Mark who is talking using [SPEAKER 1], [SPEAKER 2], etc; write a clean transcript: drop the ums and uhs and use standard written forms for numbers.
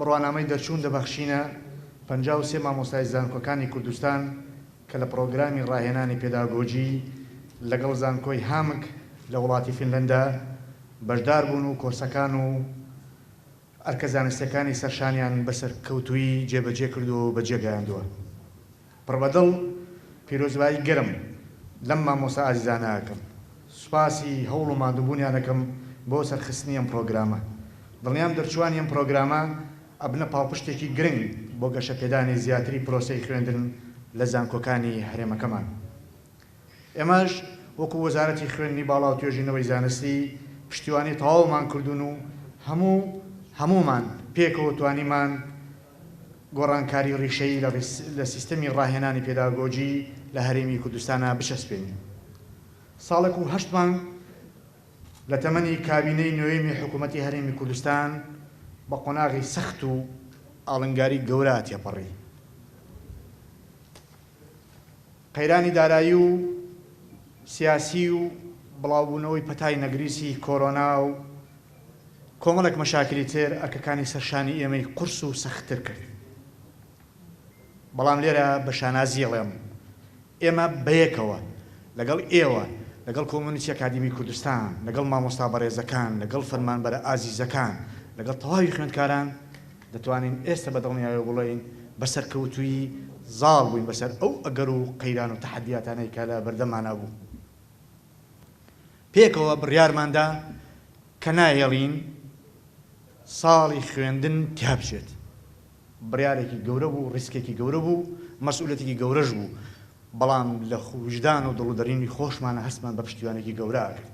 [SPEAKER 1] بڕوانامەی دەرچوون دەبەخشینە 53 مامۆستای زانکۆکانی کوردستان کە لە پرۆگرامی ڕاهێنانی پێداگۆجی لەگەڵ زانکۆی هامک لە وڵاتی فینلەندا بەشدار بوون و کۆرسەکان و ئەرکە زانستیەکانی سەرشانیان بەسەر کەوتووی جێبەجێ کردو و بەجێگەیاندووە. پڕبەدڵ پیرۆزبایی گەرم لەم مامۆستا ئازیزانە ئەکەم. سوپاسی هەوڵ و مادووبوونیان دەکەم بۆ سەرخستنی ئەم پرۆگرامە. دڵنیام دەرچوانی ئەم پرۆگرامە ئەبنە پاڵپشتێکی گرنگ بۆ گەشەپێدانی زیاتری پرۆسەی خوێندن لە زانکۆکانی هەرێمەکەمان. ئێمەش وەکو وەزارەتی خوێندنی باڵا و توێژینەوەی زانستی پشتیوانی تەواومان کردوون و هەمومان پێکەوە توانیمان گۆڕانکاری ڕیشەیی لە سیستەمی ڕاهێنانی پێداگۆجی لە هەرێمی کوردستانە بچەسپێنین. ساڵێک و 8 مانگ لە تەمەنی کابینەی نوێمی حکوومەتی هەرێمی کوردستان بە قۆناغی سەخت و ئاڵنگاری گەورە تێپەڕی. قەیرانی دارایی و سیاسی و بڵاوبوونەوەی پەتای نەگریسی کۆرۆنا و کۆمەڵێک مەشاکلی تر ئەرکەکانی سەرشانی ئێمەی قورس و سەختتر کرد. بەڵام لێرە بە شانازی ئەڵێم ئێمە بەیەکەوە لەگەڵ ئێوە، لەگەڵ کۆمونیتی ئەکادیمی کوردستان، لەگەڵ مامۆستا بەڕێزەکان، لەگەڵ فەرمانبەرە ئازیزەکان، لەگەڵ تەواوی خوێندکاران دەتوانین ئێستا بەدڵنیایی بڵێین بەسەر کەوتووی زاڵ بووین بەسەر ئەو ئەگەر و قەیران و تەحەدیاتانەی کە لە بەردەمانە بوو. پێکەوە بڕیارماندا کە نایەڵین ساڵی خوێندن تیابچێت. بڕیارێکی گەورە بوو، ڕیسکێکی گەورە بوو، مەسئولەتێکی گەورەش بوو، بەڵام لە وجدان و دڵ و دەرینی خۆشمانە هەستمان بە پشتیوانێکی گەورە کرد.